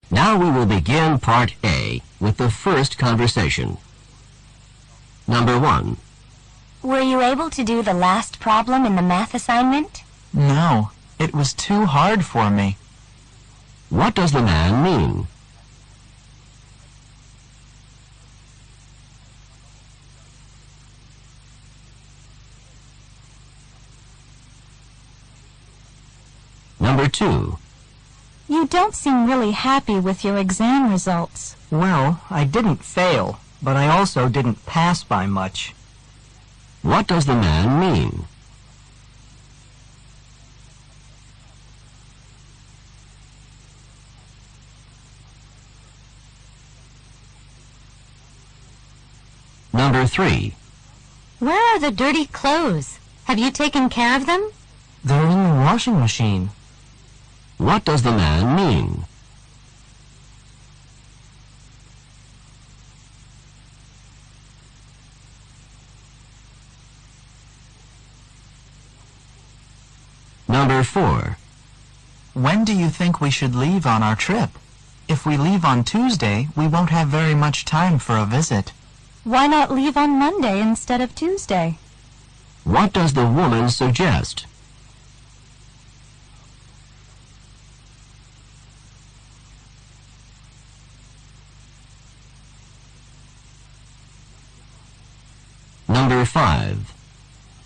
Now we will begin Part A with the first conversation. Number 1. Were you able to do the last problem in the math assignment? No, it was too hard for me. What does the man mean? Number 2. You don't seem really happy with your exam results. Well, I didn't fail, but I also didn't pass by much. What does the man mean? Number 3. Where are the dirty clothes? Have you taken care of them? They're in the washing machine. What does the man mean? Number 4. When do you think we should leave on our trip? If we leave on Tuesday, we won't have very much time for a visit. Why not leave on Monday instead of Tuesday? What does the woman suggest? Number 5.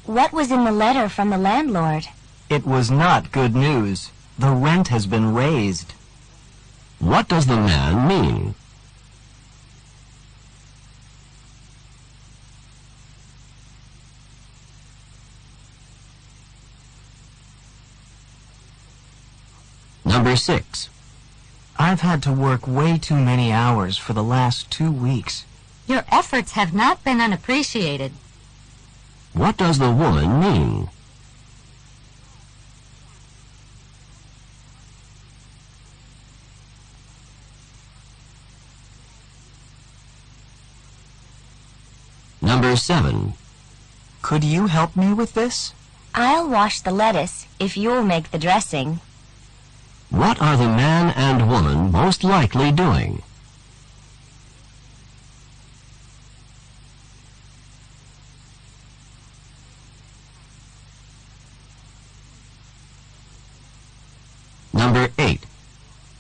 What was in the letter from the landlord? It was not good news. The rent has been raised. What does the man mean? Number 6. I've had to work way too many hours for the last 2 weeks. Your efforts have not been unappreciated. What does the woman mean? Number 7. Could you help me with this? I'll wash the lettuce if you'll make the dressing. What are the man and woman most likely doing? Number 8.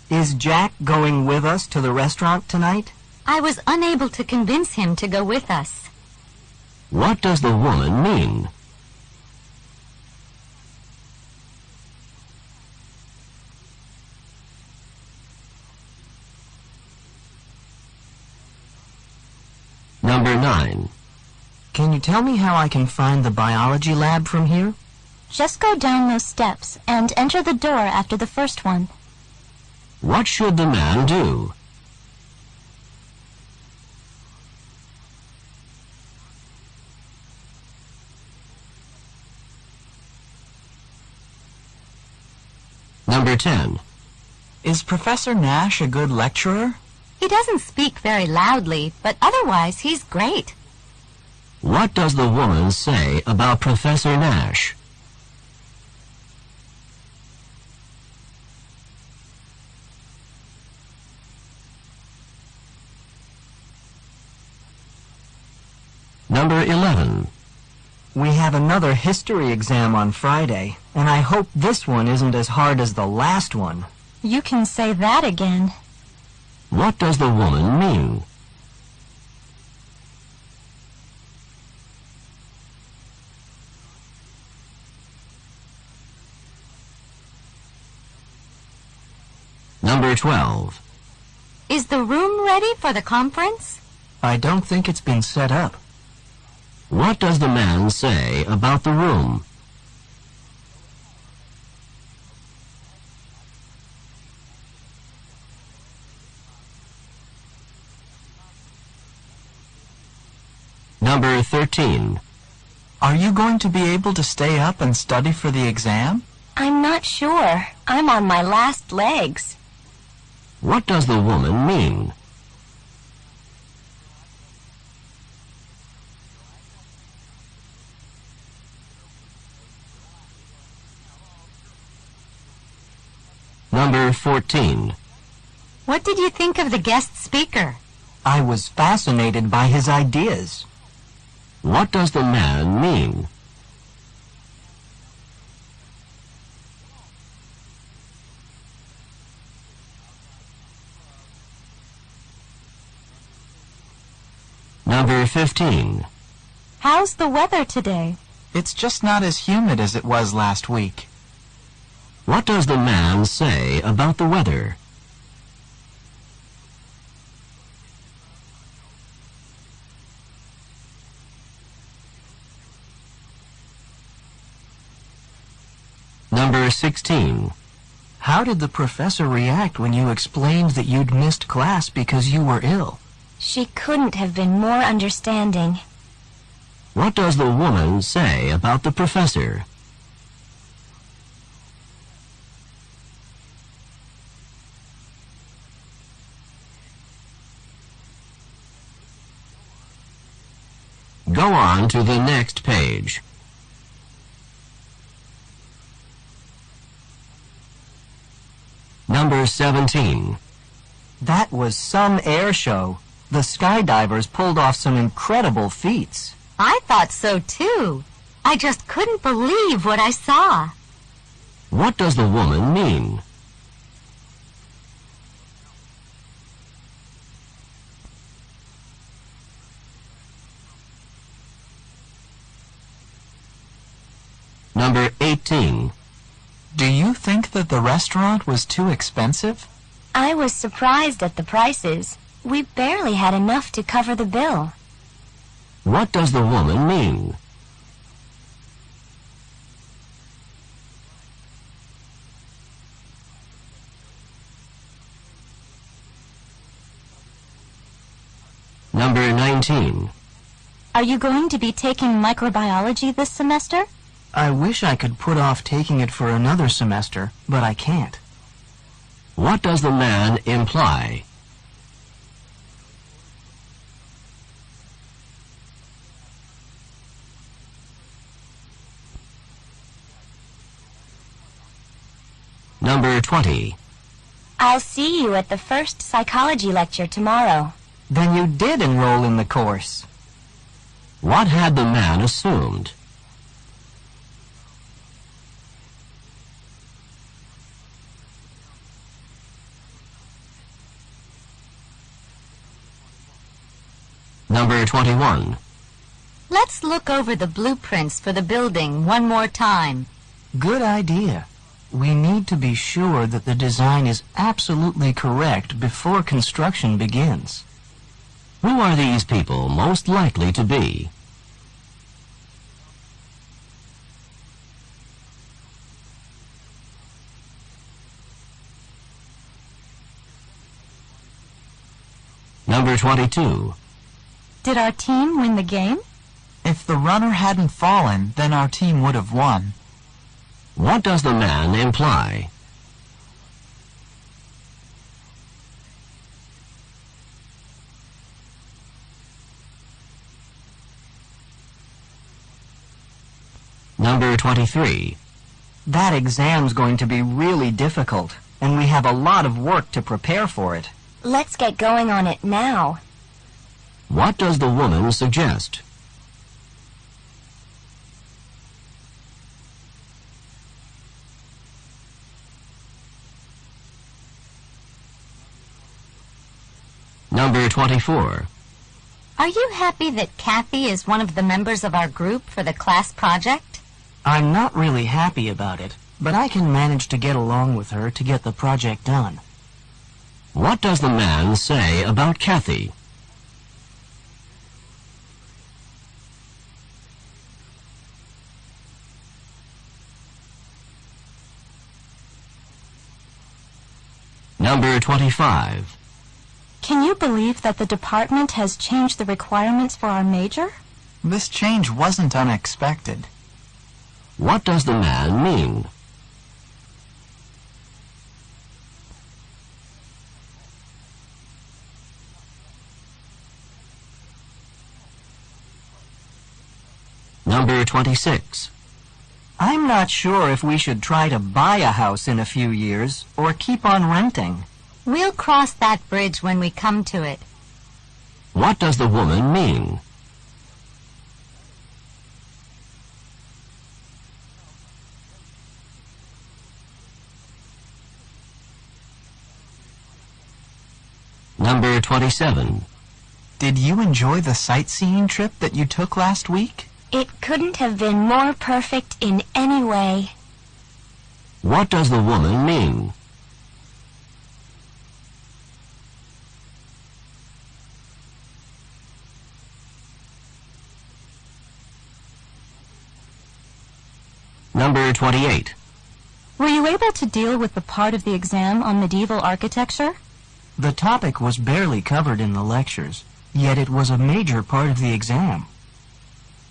Is Jack going with us to the restaurant tonight? I was unable to convince him to go with us. What does the woman mean? Number 9. Can you tell me how I can find the biology lab from here? Just go down those steps and enter the door after the first one. What should the man do? Number 10. Is Professor Nash a good lecturer? He doesn't speak very loudly, but otherwise he's great. What does the woman say about Professor Nash? Number 11. We have another history exam on Friday, and I hope this one isn't as hard as the last one. You can say that again. What does the woman mean? Number 12. Is the room ready for the conference? I don't think it's been set up. What does the man say about the room? Number 13. Are you going to be able to stay up and study for the exam? I'm not sure. I'm on my last legs. What does the woman mean? Number 14. What did you think of the guest speaker? I was fascinated by his ideas. What does the man mean? Number 15. How's the weather today? It's just not as humid as it was last week. What does the man say about the weather? Number 16. How did the professor react when you explained that you'd missed class because you were ill? She couldn't have been more understanding. What does the woman say about the professor? Go on to the next page. Number 17. That was some air show. The skydivers pulled off some incredible feats. I thought so too. I just couldn't believe what I saw. What does the woman mean? Number 18. Do you think that the restaurant was too expensive? I was surprised at the prices. We barely had enough to cover the bill. What does the woman mean? Number 19. Are you going to be taking microbiology this semester? I wish I could put off taking it for another semester, but I can't. What does the man imply? Number 20. I'll see you at the first psychology lecture tomorrow. Then you did enroll in the course. What had the man assumed? Number 21. Let's look over the blueprints for the building one more time. Good idea. We need to be sure that the design is absolutely correct before construction begins. Who are these people most likely to be? Number 22. Did our team win the game? If the runner hadn't fallen, then our team would have won. What does the man imply? Number 23. That exam's going to be really difficult, and we have a lot of work to prepare for it. Let's get going on it now. What does the woman suggest? Number 24. Are you happy that Kathy is one of the members of our group for the class project? I'm not really happy about it, but I can manage to get along with her to get the project done. What does the man say about Kathy? Number 25. Can you believe that the department has changed the requirements for our major? This change wasn't unexpected. What does the man mean? Number 26. I'm not sure if we should try to buy a house in a few years or keep on renting. We'll cross that bridge when we come to it. What does the woman mean? Number 27. Did you enjoy the sightseeing trip that you took last week? It couldn't have been more perfect in any way. What does the woman mean? Number 28. Were you able to deal with the part of the exam on medieval architecture? The topic was barely covered in the lectures, yet it was a major part of the exam.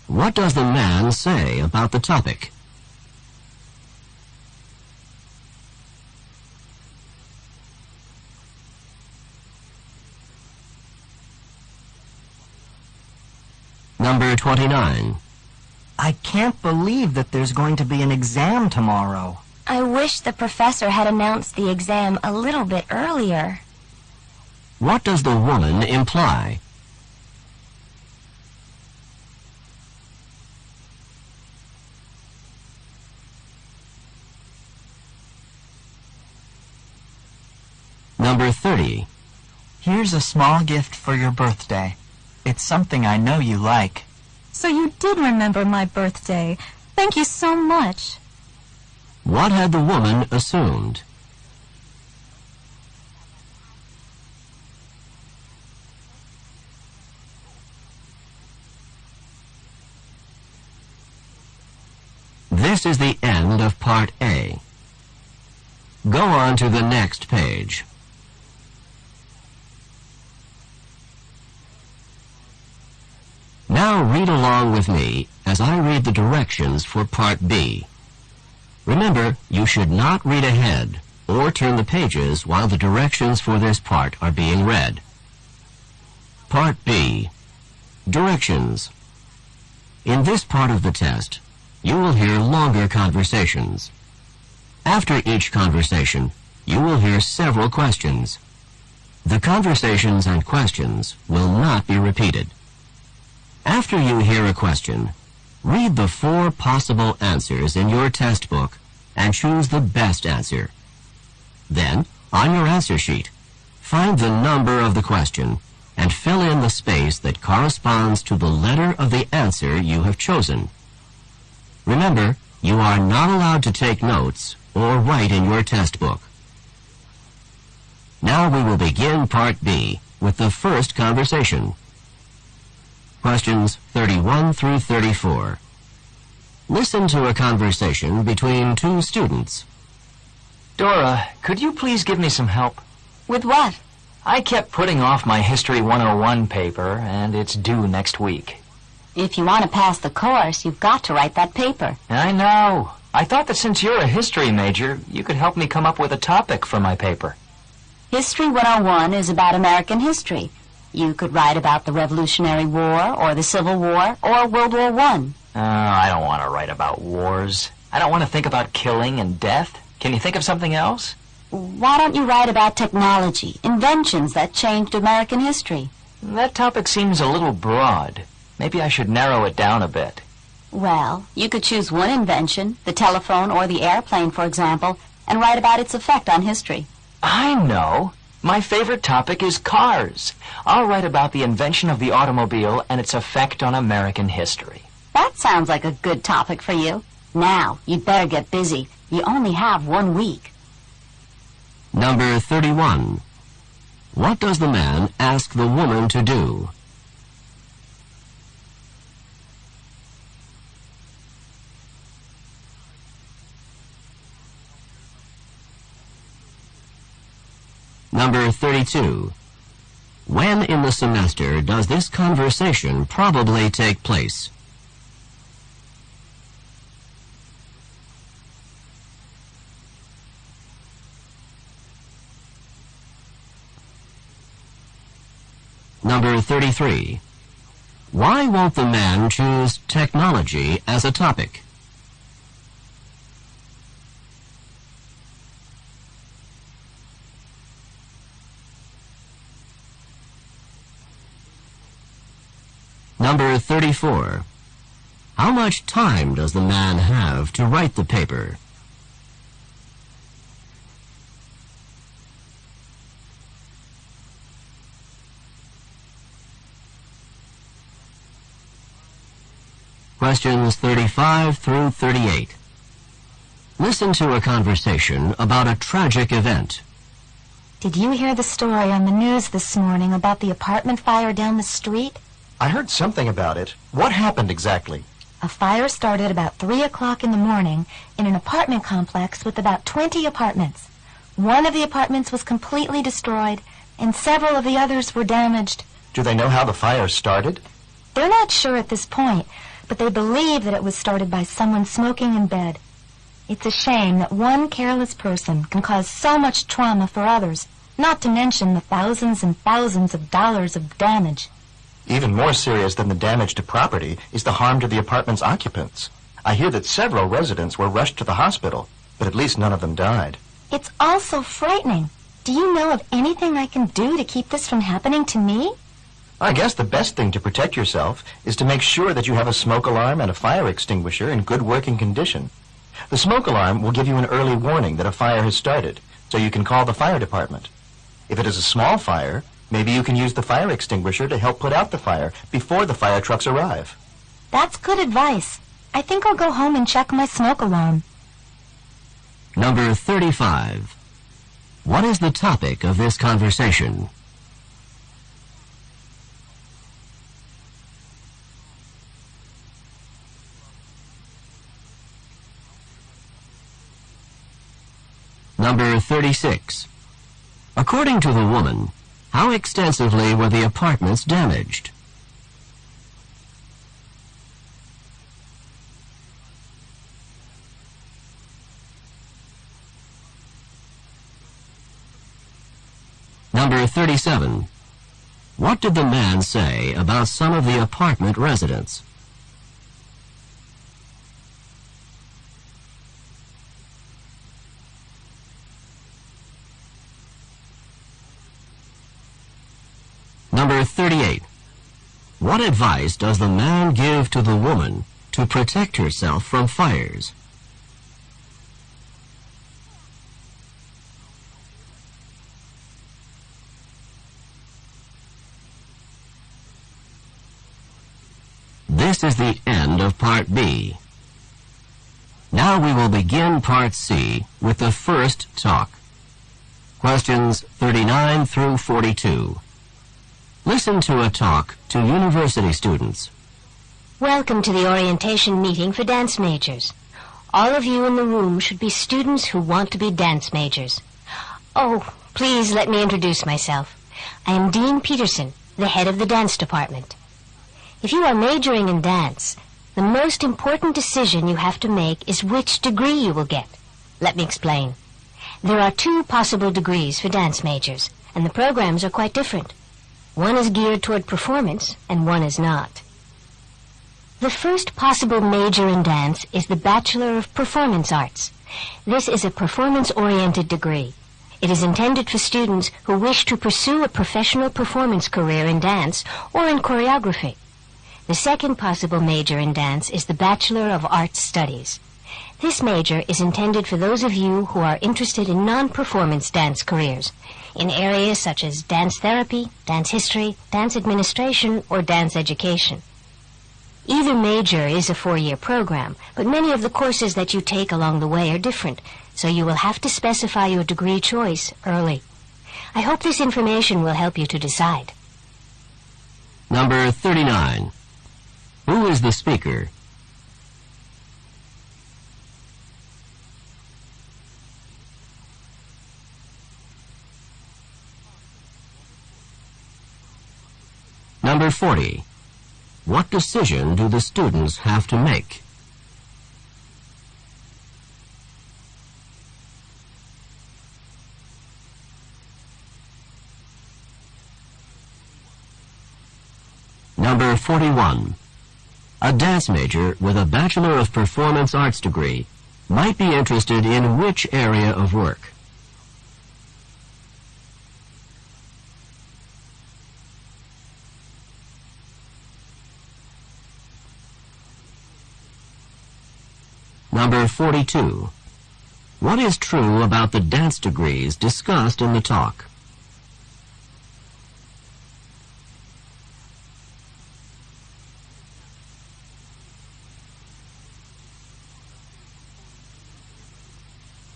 What does the man say about the topic? Number 29. I can't believe that there's going to be an exam tomorrow. I wish the professor had announced the exam a little bit earlier. What does the woman imply? Number 30. Here's a small gift for your birthday. It's something I know you like. So you did remember my birthday. Thank you so much. What had the woman assumed? This is the end of Part A. Go on to the next page. Now read along with me as I read the directions for Part B. Remember, you should not read ahead or turn the pages while the directions for this part are being read. Part B. Directions. In this part of the test, you will hear longer conversations. After each conversation, you will hear several questions. The conversations and questions will not be repeated. After you hear a question, read the 4 possible answers in your test book and choose the best answer. Then, on your answer sheet, find the number of the question and fill in the space that corresponds to the letter of the answer you have chosen. Remember, you are not allowed to take notes or write in your test book. Now we will begin Part B with the first conversation. Questions 31 through 34. Listen to a conversation between 2 students. Dora, could you please give me some help? With what? I kept putting off my History 101 paper, and it's due next week. If you want to pass the course, you've got to write that paper. I know. I thought that since you're a history major, you could help me come up with a topic for my paper. History 101 is about American history. You could write about the Revolutionary War, or the Civil War, or World War I. I don't want to write about wars. I don't want to think about killing and death. Can you think of something else? Why don't you write about technology, inventions that changed American history? That topic seems a little broad. Maybe I should narrow it down a bit. Well, you could choose one invention, the telephone or the airplane, for example, and write about its effect on history. I know. My favorite topic is cars. I'll write about the invention of the automobile and its effect on American history. That sounds like a good topic for you. Now, you'd better get busy. You only have 1 week. Number 31. What does the man ask the woman to do? Number 32. When in the semester does this conversation probably take place? Number 33. Why won't the man choose technology as a topic? Number 34. How much time does the man have to write the paper? Questions 35 through 38. Listen to a conversation about a tragic event. Did you hear the story on the news this morning about the apartment fire down the street? I heard something about it. What happened exactly? A fire started about 3 o'clock in the morning in an apartment complex with about 20 apartments. One of the apartments was completely destroyed, and several of the others were damaged. Do they know how the fire started? They're not sure at this point, but they believe that it was started by someone smoking in bed. It's a shame that one careless person can cause so much trauma for others, not to mention the thousands and thousands of dollars of damage. Even more serious than the damage to property is the harm to the apartment's occupants. I hear that several residents were rushed to the hospital, but at least none of them died. It's all so frightening. Do you know of anything I can do to keep this from happening to me? I guess the best thing to protect yourself is to make sure that you have a smoke alarm and a fire extinguisher in good working condition. The smoke alarm will give you an early warning that a fire has started, so you can call the fire department. If it is a small fire, maybe you can use the fire extinguisher to help put out the fire before the fire trucks arrive. That's good advice. I think I'll go home and check my smoke alarm. Number 35. What is the topic of this conversation? Number 36. According to the woman, how extensively were the apartments damaged? Number 37. What did the man say about some of the apartment residents? Number 38. What advice does the man give to the woman to protect herself from fires? This is the end of Part B. Now we will begin Part C with the first talk. Questions 39 through 42. Listen to a talk to university students. Welcome to the orientation meeting for dance majors. All of you in the room should be students who want to be dance majors. Oh, please let me introduce myself. I am Dean Peterson, the head of the dance department. If you are majoring in dance, the most important decision you have to make is which degree you will get. Let me explain. There are 2 possible degrees for dance majors, and the programs are quite different. One is geared toward performance, and one is not. The first possible major in dance is the Bachelor of Performance Arts. This is a performance-oriented degree. It is intended for students who wish to pursue a professional performance career in dance or in choreography. The second possible major in dance is the Bachelor of Arts Studies. This major is intended for those of you who are interested in non-performance dance careers, in areas such as dance therapy, dance history, dance administration, or dance education. Either major is a 4-year program, but many of the courses that you take along the way are different, so you will have to specify your degree choice early. I hope this information will help you to decide. Number 39. Who is the speaker? Number 40. What decision do the students have to make? Number 41. A dance major with a Bachelor of Performance Arts degree might be interested in which area of work? Number 42. What is true about the dance degrees discussed in the talk?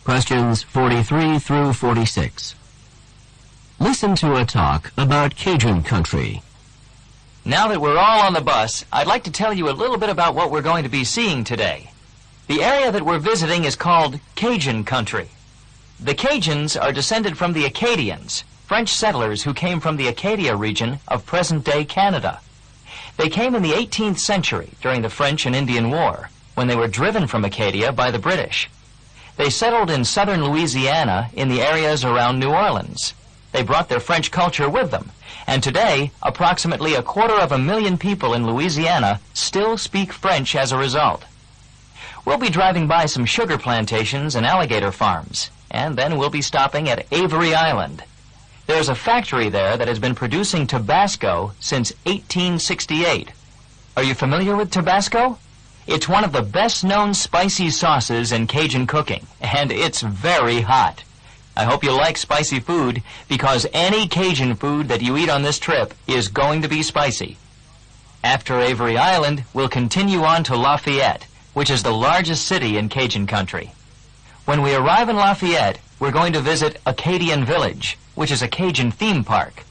Questions 43 through 46. Listen to a talk about Cajun country. Now that we're all on the bus, I'd like to tell you a little bit about what we're going to be seeing today. The area that we're visiting is called Cajun country. The Cajuns are descended from the Acadians, French settlers who came from the Acadia region of present-day Canada. They came in the 18th century during the French and Indian War, when they were driven from Acadia by the British. They settled in southern Louisiana in the areas around New Orleans. They brought their French culture with them, and today, approximately 250,000 people in Louisiana still speak French as a result. We'll be driving by some sugar plantations and alligator farms, and then we'll be stopping at Avery Island. There's a factory there that has been producing Tabasco since 1868. Are you familiar with Tabasco? It's one of the best-known spicy sauces in Cajun cooking, and it's very hot. I hope you like spicy food, because any Cajun food that you eat on this trip is going to be spicy. After Avery Island, we'll continue on to Lafayette, which is the largest city in Cajun country. When we arrive in Lafayette, we're going to visit Acadian Village, which is a Cajun theme park.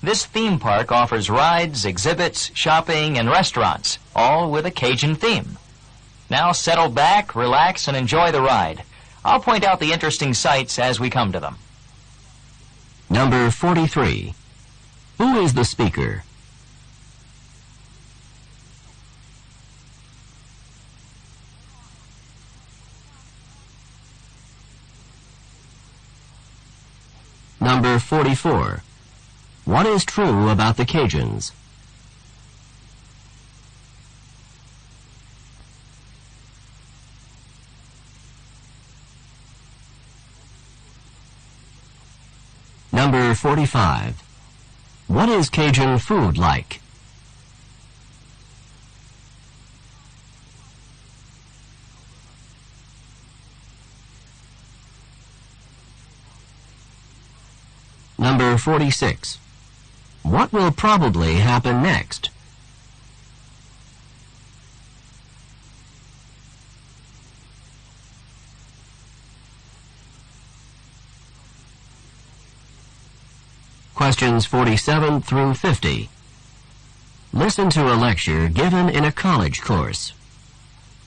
This theme park offers rides, exhibits, shopping, and restaurants, all with a Cajun theme. Now settle back, relax, and enjoy the ride. I'll point out the interesting sights as we come to them. Number 43. Who is the speaker? Number 44. What is true about the Cajuns? Number 45. What is Cajun food like? Number 46. What will probably happen next? Questions 47 through 50. Listen to a lecture given in a college course.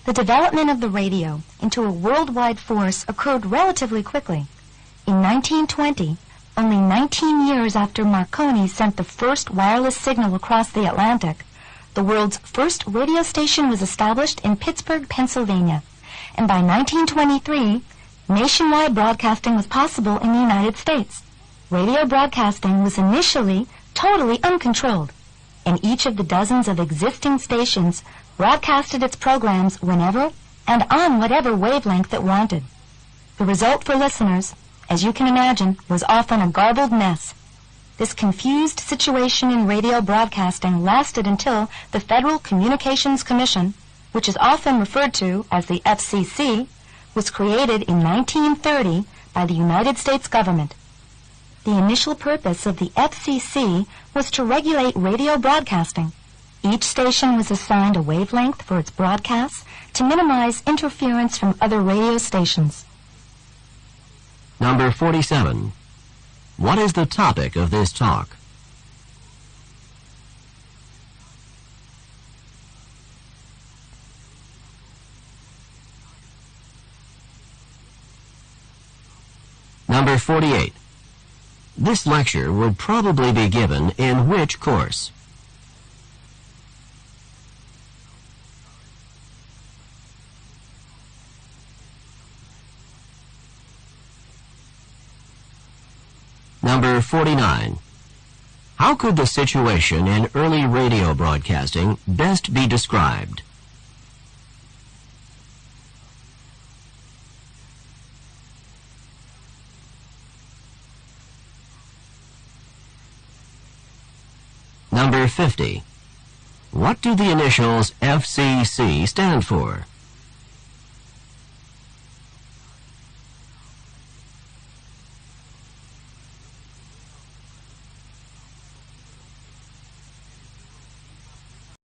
The development of the radio into a worldwide force occurred relatively quickly. In 1920, only 19 years after Marconi sent the first wireless signal across the Atlantic, the world's first radio station was established in Pittsburgh, Pennsylvania. And by 1923, nationwide broadcasting was possible in the United States. Radio broadcasting was initially totally uncontrolled, and each of the dozens of existing stations broadcasted its programs whenever and on whatever wavelength it wanted. The result for listeners, as you can imagine, was often a garbled mess. This confused situation in radio broadcasting lasted until the Federal Communications Commission, which is often referred to as the FCC, was created in 1930 by the United States government. The initial purpose of the FCC was to regulate radio broadcasting. Each station was assigned a wavelength for its broadcasts to minimize interference from other radio stations. Number 47. What is the topic of this talk? Number 48. This lecture would probably be given in which course? Number 49. How could the situation in early radio broadcasting best be described? Number 50. What do the initials FCC stand for?